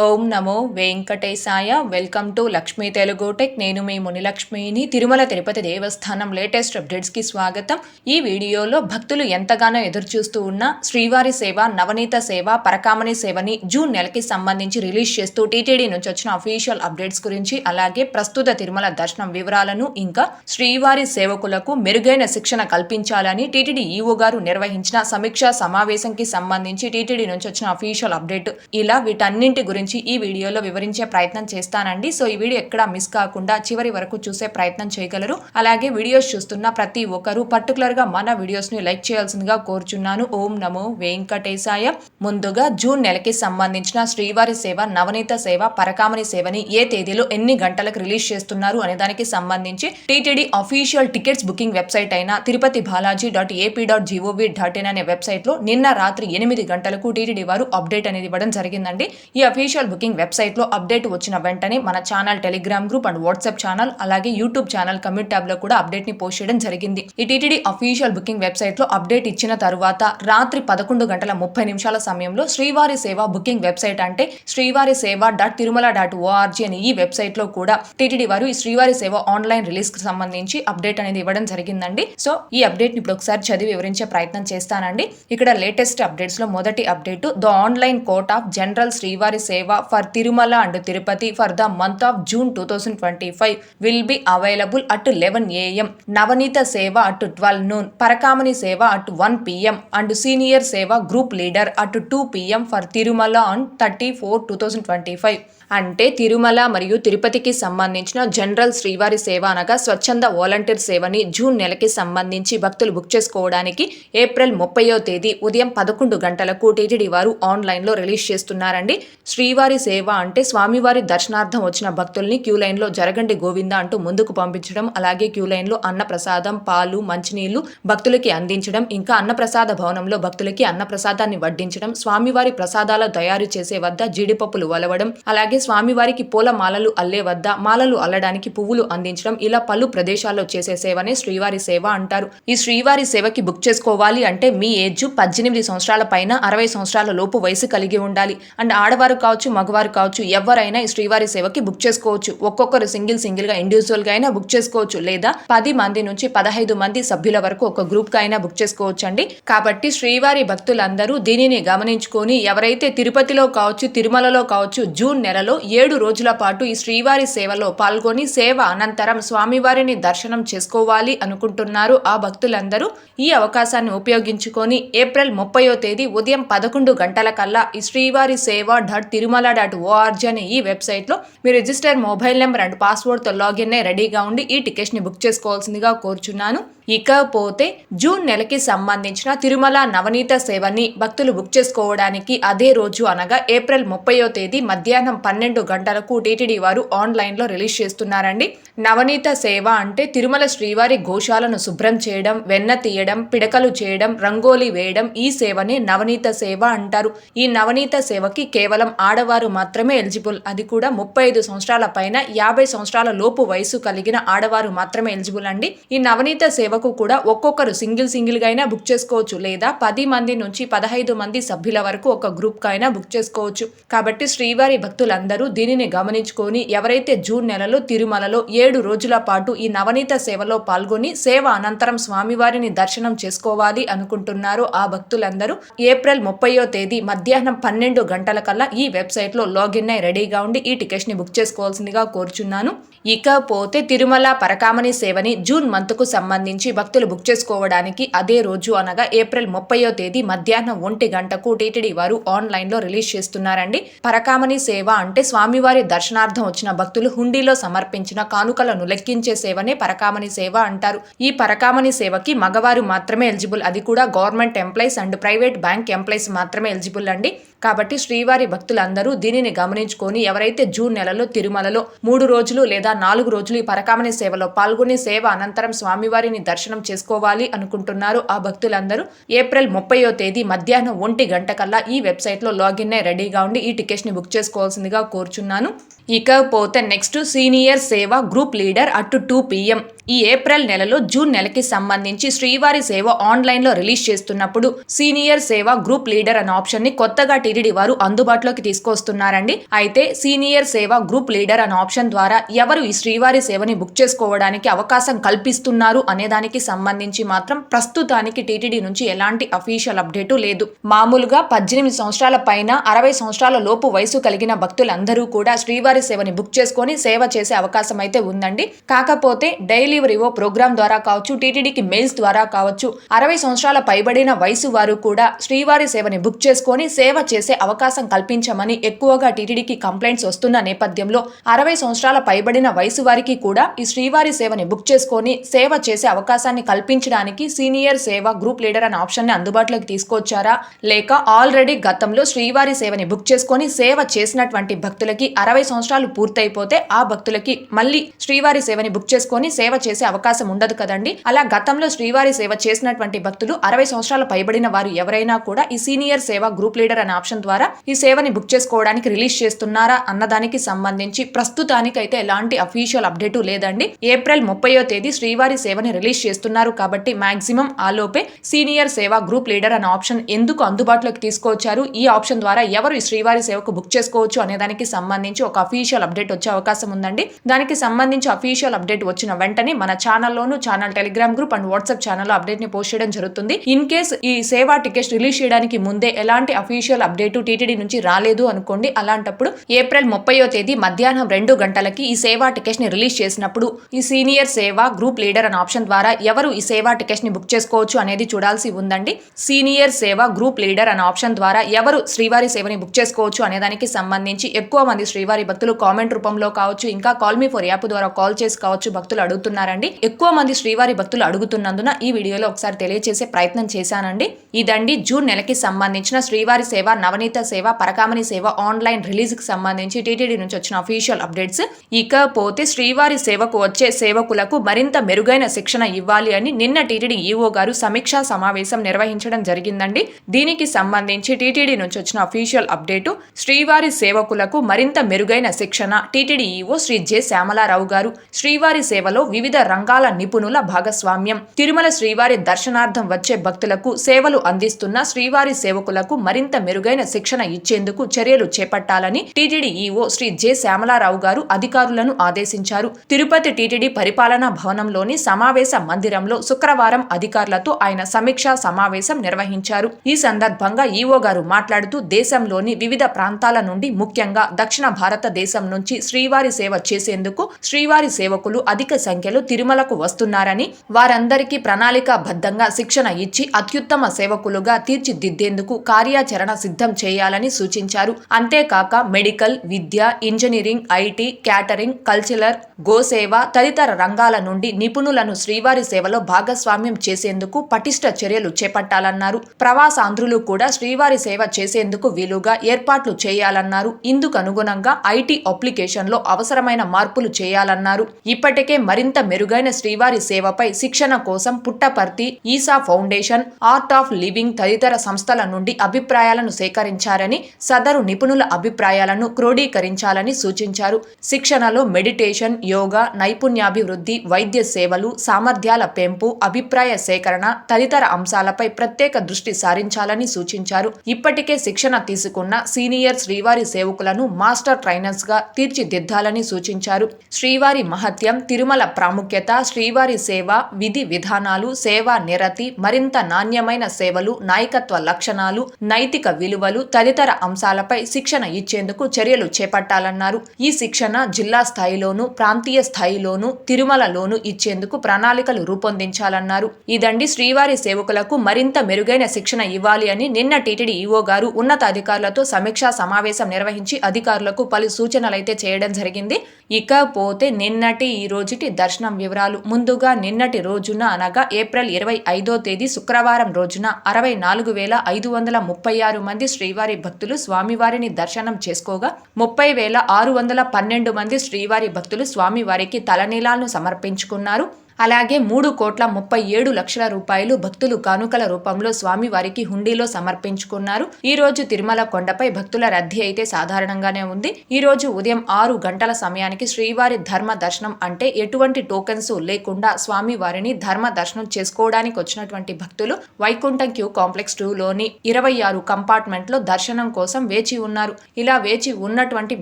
Om Namo Venkatesaya. Welcome to Lakshmi Telugu tech. నేను మీ మునిలక్ష్మిని. తిరుమల తిరుపతి దేవస్థానం latest అప్డేట్స్కి స్వాగతం. ఈ వీడియోలో భక్తులు ఎంతగానో ఎదురుచూస్తూ ఉన్న శ్రీవారి సేవ, నవనీత సేవ, పరకామణి సేవని జూన్ నెలకి సంబంధించి రిలీజ్ చేస్తూ టీటీడీ నుంచి వచ్చిన అఫీషియల్ అప్డేట్స్ గురించి, అలాగే ప్రస్తుత తిరుమల దర్శనం వివరాలను, ఇంకా శ్రీవారి సేవకులకు మెరుగైన శిక్షణ కల్పించాలని టీటీడీ ఈవో గారు నిర్వహించిన సమీక్షా సమావేశంకి సంబంధించి టీటీడీ నుంచి వచ్చిన అఫీషియల్ అప్డేట్. ఇలా వీటన్నింటి గురించి ఈ వీడియోలో వివరించే ప్రయత్నం చేస్తానండి. సో ఈ వీడియో ఎక్కడా మిస్ కాకుండా చివరి వరకు చూసే ప్రయత్నం చేయగలరు. అలాగే వీడియోస్ చూస్తున్న ప్రతి ఒక్కరూ పర్టికులర్ గా మన వీడియోస్ ని లైక్ చేయాల్సిందిగా కోరుచున్నాను. ఓం నమో వెంకటేశాయ. ముందుగా జూన్ నెలకి సంబంధించిన శ్రీవారి సేవ, నవనీత సేవ, పరకామణి సేవని ఏ తేదీలో ఎన్ని గంటలకు రిలీజ్ చేస్తున్నారు అనే దానికి సంబంధించి TTD official tickets booking website అయిన tirupati-balaji.ap.gov.in అనే వెబ్సైట్ లో నిన్న రాత్రి 8 గంటలకు టీటీడీ వారు అప్డేట్ అనేది ఇవ్వడం జరిగిందండి. ఈ అఫీషియల్ బుకింగ్ వెబ్సైట్ లో అప్డేట్ వచ్చిన వెంటనే మన channel, telegram group and WhatsApp channel, అలాగే యూట్యూబ్ ఛానల్ కమ్యూనిటీ ట్యాబ్ లో కూడా అప్డేట్ ని పోస్ట్ చేయడం జరిగింది. ఈ టీటీడీ అఫీషియల్ బుకింగ్ వెబ్సైట్ లో అప్డేట్ ఇచ్చిన తరువాత రాత్రి 11:30 సమయంలో శ్రీవారి సేవ బుకింగ్ వెబ్సైట్ అంటే శ్రీవారి సేవ.tirumala.org అని ఈ వెబ్సైట్ లో కూడా టీటీడీ వారు ఈ శ్రీవారి సేవ ఆన్లైన్ రిలీజ్ కి సంబంధించి అప్డేట్ అనేది ఇవ్వడం జరిగిందండి. సో ఈ అప్డేట్ ని ఇప్పుడు ఒకసారి చదివి వివరించే ప్రయత్నం చేస్తానండి. ఇక్కడ లేటెస్ట్ అప్డేట్స్ లో మొదటి update, the online court of general శ్రీవారి సేవ for Tirumala and Tirupati for the month of June 2025 will be available at 11 AM, నవనీత సేవ at 12 noon, పరకామణి సేవ at 1 PM and సీనియర్ సేవ group leader at 2 PM for Tirumala on 30/4/2025. అంటే తిరుమల మరియు తిరుపతికి సంబంధించిన జనరల్ శ్రీవారి సేవ అనగా స్వచ్ఛంద వాలంటీర్ సేవని జూన్ నెలకి సంబంధించి భక్తులు బుక్ చేసుకోవడానికి ఏప్రిల్ 30వ తేదీ ఉదయం 11 గంటలకు టీటీడీ వారు ఆన్లైన్లో రిలీజ్ చేస్తున్నారండి. శ్రీవారి సేవ అంటే స్వామివారి దర్శనార్థం వచ్చిన భక్తుల్ని క్యూ లైన్లో జరగండి గోవింద అంటూ ముందుకు పంపించడం, అలాగే క్యూ లైన్లో అన్నప్రసాదం, పాలు, మంచినీళ్లు భక్తులకి అందించడం, ఇంకా అన్నప్రసాద భవనంలో భక్తులకి అన్నప్రసాదాన్ని వడ్డించడం, స్వామివారి ప్రసాదాల తయారు చేసే వద్ద జీడిపప్పులు వలవడం, అలాగే స్వామివారికి పూల మాలలు అల్లే వద్ద మాలలు అల్లడానికి పువ్వులు అందించడం, ఇలా పలు ప్రదేశాల్లో చేసే సేవనే శ్రీవారి సేవ అంటారు. ఈ శ్రీవారి సేవకి బుక్ చేసుకోవాలి అంటే మీ ఏజ్ 18 సంవత్సరాల పైన 60 సంవత్సరాల లోపు వయసు కలిగి ఉండాలి. అండ్ ఆడవారు కావచ్చు, మగవారు కావచ్చు, ఎవరైనా ఈ శ్రీవారి సేవకి బుక్ చేసుకోవచ్చు. ఒక్కొక్కరు సింగిల్ గా ఇండివిజువల్ గా అయినా బుక్ చేసుకోవచ్చు, లేదా 10 మంది నుంచి 15 మంది సభ్యుల వరకు ఒక గ్రూప్ గా అయినా బుక్ చేసుకోవచ్చు అండి. కాబట్టి శ్రీవారి భక్తులందరూ దీనిని గమనించుకొని ఎవరైతే తిరుపతిలో కావచ్చు, తిరుమలలో కావచ్చు జూన్ నెలలో 7 రోజుల పాటు ఈ శ్రీవారి సేవలో పాల్గొని సేవ అనంతరం స్వామివారిని దర్శనం చేసుకోవాలి అనుకుంటున్నారు ఆ భక్తులందరూ ఈ అవకాశాన్ని ఉపయోగించుకొని ఏప్రిల్ 30వ తేదీ ఉదయం 11 గంటల కల్లా ఈ శ్రీవారి సేవ.tirumala.org అనే ఈ వెబ్సైట్ లో మీ register mobile number and password తో లాగిన్ అయి రెడీగా ఉండి ఈ టికెట్స్ ని బుక్ చేసుకోవాల్సిందిగా కోరుచున్నాను. ఇకపోతే జూన్ నెలకి సంబంధించిన తిరుమల నవనీత సేవని భక్తులు బుక్ చేసుకోవడానికి అదే రోజు అనగా ఏప్రిల్ 30వ తేదీ మధ్యాహ్నం 12 గంటలకు టీటీడీ వారు ఆన్లైన్ లో రిలీజ్ చేస్తున్నారండి. నవనీత సేవ అంటే తిరుమల శ్రీవారి గోశాలను శుభ్రం చేయడం, వెన్న తీయడం, పిడకలు చేయడం, రంగోలీ వేయడం, ఈ సేవని నవనీత సేవ అంటారు. ఈ నవనీత సేవకి కేవలం ఆడవారు మాత్రమే ఎలిజిబుల్. అది కూడా 35 సంవత్సరాల పైన 50 సంవత్సరాల లోపు వయసు కలిగిన ఆడవారు మాత్రమే ఎలిజిబుల్ అండి. ఈ నవనీత సేవకు కూడా ఒక్కొక్కరు సింగిల్ గా అయినా బుక్ చేసుకోవచ్చు, లేదా 10 మంది నుంచి 15 మంది సభ్యుల వరకు ఒక గ్రూప్ గా అయినా బుక్ చేసుకోవచ్చు. కాబట్టి శ్రీవారి భక్తులందరూ దీనిని గమనించుకొని ఎవరైతే జూన్ నెలలో తిరుమలలో 7 రోజుల పాటు ఈ నవనీత సేవలో పాల్గొని సేవ అనంతరం స్వామివారిని దర్శనం చేసుకోవాలి అనుకుంటున్నారో ఆ భక్తులందరూ ఏప్రిల్ 30వ తేదీ మధ్యాహ్నం 12 గంటల కల్లా ఈ వెబ్సైట్ లో లాగిన్ అయి రెడీగా ఉండి ఈ టికెట్స్ ని బుక్ చేసుకోవాల్సిందిగా కోరుచున్నాను. ఇకపోతే తిరుమల పరకామణి సేవని జూన్ మంత్ కు సంబంధించి భక్తులు బుక్ చేసుకోవడానికి అదే రోజు అనగా ఏప్రిల్ 30వ తేదీ మధ్యాహ్నం 1 గంటకు టీటీడీ వారు ఆన్లైన్ లో రిలీజ్ చేస్తున్నారండి. పరకామణి సేవ అంటే స్వామివారి దర్శనార్థం వచ్చిన భక్తులు హుండీలో సమర్పించిన కానుకలను లెక్కించే సేవనే పరకామణి సేవ అంటారు. ఈ పరకామణి సేవకి మగవారు మాత్రమే ఎలిజిబుల్. అది కూడా government employees and private bank employees మాత్రమే ఎలిజిబుల్ అండి. కాబట్టి శ్రీవారి భక్తులందరూ దీనిని గమనించుకొని ఎవరైతే జూన్ నెలలో తిరుమలలో 3 రోజులు లేదా 4 రోజులు ఈ పరకామణి సేవలో పాల్గొని సేవ అనంతరం స్వామివారిని దర్శనం చేసుకోవాలి అనుకుంటున్నారు ఆ భక్తులందరూ ఏప్రిల్ 30వ తేదీ మధ్యాహ్నం 1 గంట కల్లా ఈ వెబ్సైట్లో లాగిన్ అయి రెడీగా ఉండి ఈ టికెట్స్ ని బుక్ చేసుకోవాల్సిందిగా కోరుచున్నాను. ఇకపోతే నెక్స్ట్ సీనియర్ సేవ గ్రూప్ లీడర్ అట్ 2 PM. ఈ ఏప్రిల్ నెలలో జూన్ నెలకి సంబంధించి శ్రీవారి సేవ ఆన్లైన్లో రిలీజ్ చేస్తున్నప్పుడు సీనియర్ సేవ గ్రూప్ లీడర్ అనే ఆప్షన్ ని కొత్తగా టీటీడీ వారు అందుబాటులోకి తీసుకొస్తున్నారండి. అయితే సీనియర్ సేవ గ్రూప్ లీడర్ అనే ఆప్షన్ ద్వారా ఎవరు ఈ శ్రీవారి సేవని బుక్ చేసుకోవడానికి అవకాశం కల్పిస్తున్నారు అనే దానికి సంబంధించి మాత్రం ప్రస్తుతానికి టీటీడీ నుంచి ఎలాంటి అఫీషియల్ అప్డేటు లేదు. మామూలుగా 18 సంవత్సరాల పైన 60 సంవత్సరాల లోపు వయసు కలిగిన భక్తులందరూ కూడా శ్రీవారి సేవని బుక్ చేసుకొని సేవ చేసే అవకాశం అయితే ఉందండి. కాకపోతే డైలీ రివో ప్రోగ్రామ్ ద్వారా కావచ్చు, టీటీడీకి మెయిల్స్ ద్వారా కావచ్చు 60 సంవత్సరాల పైబడిన వయసు వారు కూడా శ్రీవారి సేవని బుక్ చేసుకొని సేవ చేసే అవకాశం కల్పించమని ఎక్కువగా టీటీడీకి కంప్లైంట్స్ వస్తున్న నేపథ్యంలో 60 సంవత్సరాల పైబడిన వయసు వారికి కూడా ఈ శ్రీవారి సేవని బుక్ చేసుకొని సేవ చేసే అవకాశాన్ని కల్పించడానికి సీనియర్ సేవ గ్రూప్ లీడర్ అనే ఆప్షన్ ని అందుబాటులోకి తీసుకొచ్చారా, లేక ఆల్రెడీ గతంలో శ్రీవారి సేవని బుక్ చేసుకొని సేవ చేసినటువంటి భక్తులకి 60 సంవత్సరాలు పూర్తయిపోతే ఆ భక్తులకి మళ్ళీ శ్రీవారి సేవని బుక్ చేసుకొని సేవ చేసే అవకాశం ఉండదు కదండి. అలా గతంలో శ్రీవారి సేవ చేసినటువంటి భక్తులు 60 సంవత్సరాల పైబడిన వారు ఎవరైనా కూడా ఈ సీనియర్ సేవ గ్రూప్ లీడర్ అనే ఆప్షన్ ద్వారా ఈ సేవని బుక్ చేసుకోవడానికి రిలీజ్ చేస్తున్నారా అన్నదానికి సంబంధించి ప్రస్తుతానికైతే ఎలాంటి అఫీషియల్ అప్డేటు లేదండి. ఏప్రిల్ 30వ తేదీ శ్రీవారి సేవని రిలీజ్ చేస్తున్నారు కాబట్టి మాక్సిమం ఆలోపే సీనియర్ సేవ గ్రూప్ లీడర్ అనే ఆప్షన్ ఎందుకు అందుబాటులోకి తీసుకొచ్చారు, ఈ ఆప్షన్ ద్వారా ఎవరు ఈ శ్రీవారి సేవకు బుక్ చేసుకోవచ్చు అనే దానికి సంబంధించి ఒక అఫీషియల్ అప్డేట్ వచ్చే అవకాశం ఉందండి. దానికి సంబంధించి అఫీషియల్ అప్డేట్ వచ్చిన వెంటనే మన ఛానల్లోను, channel telegram group and WhatsApp ఛానల్లో అప్డేట్ ని పోస్ట్ చేయడం జరుగుతుంది. ఇన్ కేస్ ఈ సేవా టికెట్స్ రిలీజ్ చేయడానికి ముందే ఎలాంటి అఫీషియల్ అప్డేట్ టీటీడీ నుంచి రాలేదు అనుకోండి, అలాంటప్పుడు ఏప్రిల్ 30వ తేదీ మధ్యాహ్నం 2 గంటలకి ఈ సేవా టికెట్స్ ని రిలీజ్ చేసినప్పుడు ఈ సీనియర్ సేవ గ్రూప్ లీడర్ అనే ఆప్షన్ ద్వారా ఎవరు ఈ సేవా టికెట్స్ ని బుక్ చేసుకోవచ్చు అనేది చూడాల్సి ఉందండి. సీనియర్ సేవ గ్రూప్ లీడర్ అనే ఆప్షన్ ద్వారా ఎవరు శ్రీవారి సేవని బుక్ చేసుకోవచ్చు అనే దానికి సంబంధించి ఎక్కువ మంది శ్రీవారి భక్తులు కామెంట్ రూపంలో కావచ్చు, ఇంకా కాల్ మీ ఫర్ యాప్ ద్వారా కాల్ చేసి కావచ్చు భక్తులు అడుగుతున్నారండి. ఎక్కువ మంది శ్రీవారి భక్తులు అడుగుతున్నందున ఈ వీడియోలో ఒకసారి తెలియజేసే ప్రయత్నం చేశానండి. ఇదండి జూన్ నెలకి సంబంధించిన శ్రీవారి సేవ, నవనీత సేవ, పరకామణి సేవ ఆన్లైన్ రిలీజ్ కి సంబంధించి టీటీడీ నుంచి వచ్చిన అఫీషియల్ అప్డేట్స్. ఇకపోతే శ్రీవారి సేవకు వచ్చే సేవకులకు మరింత మెరుగైన శిక్షణ ఇవ్వాలి అని నిన్న టీటీడీ ఈఓ గారు సమీక్షా సమావేశం నిర్వహించడం జరిగిందండి. దీనికి సంబంధించి టీటీడీ నుంచి వచ్చిన అఫీషియల్ అప్డేటు, శ్రీవారి సేవకులకు మరింత మెరుగైన శిక్షణ. TTD EO Shri J Syamala Rao గారు శ్రీవారి సేవలో వివిధ రంగాల నిపుణుల భాగస్వామ్యం, తిరుమల శ్రీవారి దర్శనార్థం వచ్చే భక్తులకు సేవలు అందిస్తున్న శ్రీవారి సేవకులకు మరింత మెరుగైన శిక్షణ ఇచ్చేందుకు చర్యలు చేపట్టాలని TTD EO Shri J Syamala Rao గారు అధికారులను ఆదేశించారు. తిరుపతి టీటీడీ పరిపాలనా భవనంలోని సమావేశ మందిరంలో శుక్రవారం అధికారులతో ఆయన సమీక్షా సమావేశం నిర్వహించారు. ఈ సందర్భంగా ఈఓ గారు మాట్లాడుతూ దేశంలోని వివిధ ప్రాంతాల నుండి, ముఖ్యంగా దక్షిణ భారతదేశం నుంచి శ్రీవారి సేవ చేసేందుకు శ్రీవారి సేవకులు అధిక సంఖ్యలో తిరుమలకు వస్తున్నారని, వారందరికీ ప్రణాళికాబద్ధంగా శిక్షణ ఇచ్చి అత్యుత్తమ సేవకులుగా తీర్చిదిద్దేందుకు కార్యాచరణ సిద్ధం చేయాలని సూచించారు. అంతేకాక medical, Vidya, engineering, IT, catering, cultural, గోసేవ తదితర రంగాల నుండి నిపుణులను శ్రీవారి సేవలో భాగస్వామ్యం చేసేందుకు పటిష్ట చర్యలు చేపట్టాలన్నారు. ప్రవాసాంధ్రులు కూడా శ్రీవారి సేవ చేసేందుకు వీలుగా ఏర్పాట్లు చేయాలన్నారు. ఇందుకు అనుగుణంగా ఐటీ అప్లికేషన్ లో అవసరమైన మార్పులు చేయాలన్నారు. ఇప్పటికే మరింత మెరుగైన శ్రీవారి సేవపై శిక్షణ కోసం పుట్టపర్తి, ఈసా ఫౌండేషన్, ఆర్ట్ ఆఫ్ లివింగ్ తదితర సంస్థల నుండి అభిప్రాయాలను సేకరించారని, సదరు నిపుణుల అభిప్రాయాలను క్రోడీకరించాలని సూచించారు. శిక్షణలో మెడిటేషన్, యోగా, నైపుణ్యాభివృద్ధి, వైద్య సేవలు, సామర్థ్యాల పెంపు, అభిప్రాయ సేకరణ తదితర అంశాలపై ప్రత్యేక దృష్టి సారించాలని సూచించారు. ఇప్పటికే శిక్షణ తీసుకున్న సీనియర్ శ్రీవారి సేవకులను మాస్టర్ ట్రైనర్స్ గా తీర్చిదిద్దాలని సూచించారు. శ్రీవారి మహత్యం, తిరుమల ప్రాముఖ్యత, శ్రీవారి సేవ, విధి విధానాలు, సేవా నిరతి, మరింత నాణ్యమైన సేవలు, నాయకత్వ లక్షణాలు, నైతిక విలువలు తదితర అంశాలపై శిక్షణ ఇచ్చేందుకు చర్యలు చేపట్టాలన్నారు. ఈ శిక్షణ జిల్లా స్థాయిలోను, ప్రాంతీయ స్థాయిలోను, తిరుమలలోను ఇచ్చేందుకు ప్రణాళికలు రూపొందించాలన్నారు. ఇదండి శ్రీవారి సేవకులకు మరింత మెరుగైన శిక్షణ ఇవ్వాలి అని నిన్న టీటీడీ ఈఓ గారు ఉన్నతాధికారులతో సమీక్షా సమావేశం నిర్వహించి అధికారులకు పలు సూచనలైతే చేయడం జరిగింది. ఇకపోతే నిన్నటి ఈ రోజుటి దర్శనం వివరాలు. ముందుగా నిన్నటి రోజున అనగా ఏప్రిల్ 25వ తేదీ శుక్రవారం రోజున 64,536 మంది శ్రీవారి భక్తులు స్వామివారిని దర్శనం చేసుకోగా 30,612 మంది శ్రీవారి శ్రీవారి భక్తులు స్వామివారికి తలనీలాలను సమర్పించుకున్నారు. అలాగే 3,37,00,000 రూపాయలు భక్తులు కానుకల రూపంలో స్వామివారికి హుండీలో సమర్పించుకున్నారు. ఈ రోజు తిరుమల కొండపై భక్తుల రద్దీ అయితే సాధారణంగానే ఉంది. ఈ రోజు ఉదయం 6 గంటల సమయానికి శ్రీవారి ధర్మ దర్శనం అంటే ఎటువంటి టోకెన్స్ లేకుండా స్వామివారిని ధర్మ దర్శనం చేసుకోవడానికి వచ్చినటువంటి భక్తులు వైకుంఠం క్యూ కాంప్లెక్స్ 2లోని 26 కంపార్ట్మెంట్ లో దర్శనం కోసం వేచి ఉన్నారు. ఇలా వేచి ఉన్నటువంటి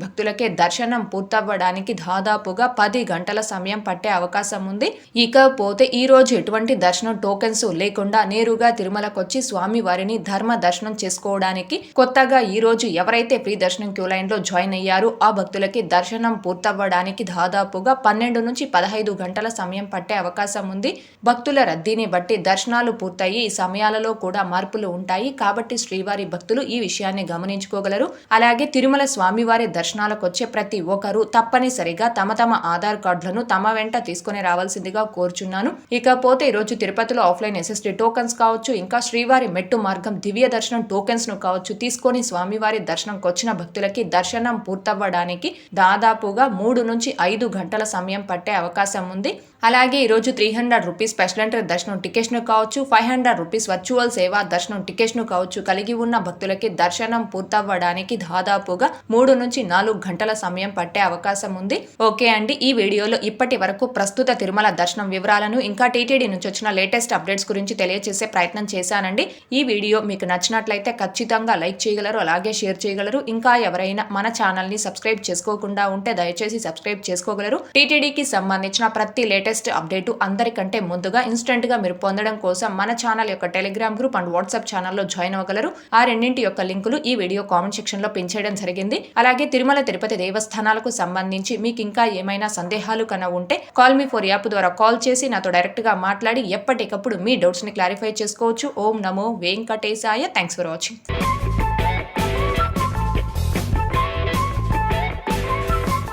భక్తులకే దర్శనం పూర్తవ్వడానికి దాదాపుగా 10 గంటల సమయం పట్టే అవకాశం ఉంది. ఇకపోతే ఈ రోజు ఎటువంటి దర్శనం టోకెన్స్ లేకుండా నేరుగా తిరుమలకొచ్చి స్వామి వారిని ధర్మ దర్శనం చేసుకోవడానికి కొత్తగా ఈ రోజు ఎవరైతే ఫ్రీ దర్శనం క్యూ లైన్ లో జాయిన్ అయ్యారో ఆ భక్తులకి దర్శనం పూర్తవ్వడానికి దాదాపుగా 12 నుంచి 15 గంటల సమయం పట్టే అవకాశం ఉంది. భక్తుల రద్దీని బట్టి దర్శనాలు పూర్తయి ఈ సమయాలలో కూడా మార్పులు ఉంటాయి కాబట్టి శ్రీవారి భక్తులు ఈ విషయాన్ని గమనించుకోగలరు. అలాగే తిరుమల స్వామివారి దర్శనాలకు వచ్చే ప్రతి ఒక్కరూ తప్పనిసరిగా తమ ఆధార్ కార్డులను తమ వెంట తీసుకుని రావాల్సిందిగా కోరుచున్నాను. ఇకపోతే ఈరోజు తిరుపతిలో ఆఫ్లైన్ ఎస్ఎస్డి టోకెన్స్ కావచ్చు, ఇంకా శ్రీవారి మెట్టు మార్గం దివ్య దర్శనం టోకెన్స్ ను కావచ్చు తీసుకొని స్వామివారి దర్శనంకి వచ్చిన భక్తులకి దర్శనం పూర్తవ్వడానికి దాదాపుగా 3 నుంచి 5 గంటల సమయం పట్టే అవకాశం ఉంది. అలాగే ఈరోజు 300 రూపీస్ స్పెషల్ ఎంట్రీ దర్శనం టికెట్స్ ను కావచ్చు, 500 రూపీస్ వర్చువల్ సేవా దర్శనం టికెట్స్ ను కావచ్చు కలిగి ఉన్న భక్తులకి దర్శనం పూర్తవ్వడానికి దాదాపుగా 3 నుంచి 4 గంటల సమయం పట్టే అవకాశం ఉంది. ఓకే అండి, ఈ వీడియోలో ఇప్పటి వరకు ప్రస్తుత తిరుమల దర్శనం వివరాలను ఇంకా టీటీడీ నుంచి వచ్చిన లేటెస్ట్ అప్డేట్స్ గురించి తెలియజేసే ప్రయత్నం చేశానండి. ఈ వీడియో మీకు నచ్చినట్లయితే ఖచ్చితంగా లైక్ చేయగలరు, అలాగే షేర్ చేయగలరు. ఇంకా ఎవరైనా మన ఛానల్ ని సబ్స్క్రైబ్ చేసుకోకుండా ఉంటే దయచేసి సబ్స్క్రైబ్ చేసుకోగలరు. టీటీడీకి సంబంధించిన ప్రతి లేటెస్ట్ అప్డేట్ అందరికంటే ముందుగా ఇన్స్టెంట్ గా మీరు పొందడం కోసం మన ఛానల్ యొక్క టెలిగ్రామ్ గ్రూప్ అండ్ వాట్సాప్ ఛానల్లో జాయిన్ అవ్వగలరు. ఆ రెండింటి యొక్క లింకులు ఈ వీడియో కామెంట్ సెక్షన్ లో పిన్ చేయడం జరిగింది. అలాగే తిరుమల తిరుపతి దేవస్థానాలకు సంబంధించి మీకు ఇంకా ఏమైనా సందేహాలు కన్నా ఉంటే కాల్ మీ ఫర్ యాప్ ద్వారా కాల్ చేసి నాతో డైరెక్ట్ గా మాట్లాడి ఎప్పటికప్పుడు మీ డౌట్స్ ని క్లారిఫై చేసుకోవచ్చు. ఓం నమో వెంకటేశాయ. Thanks for watching.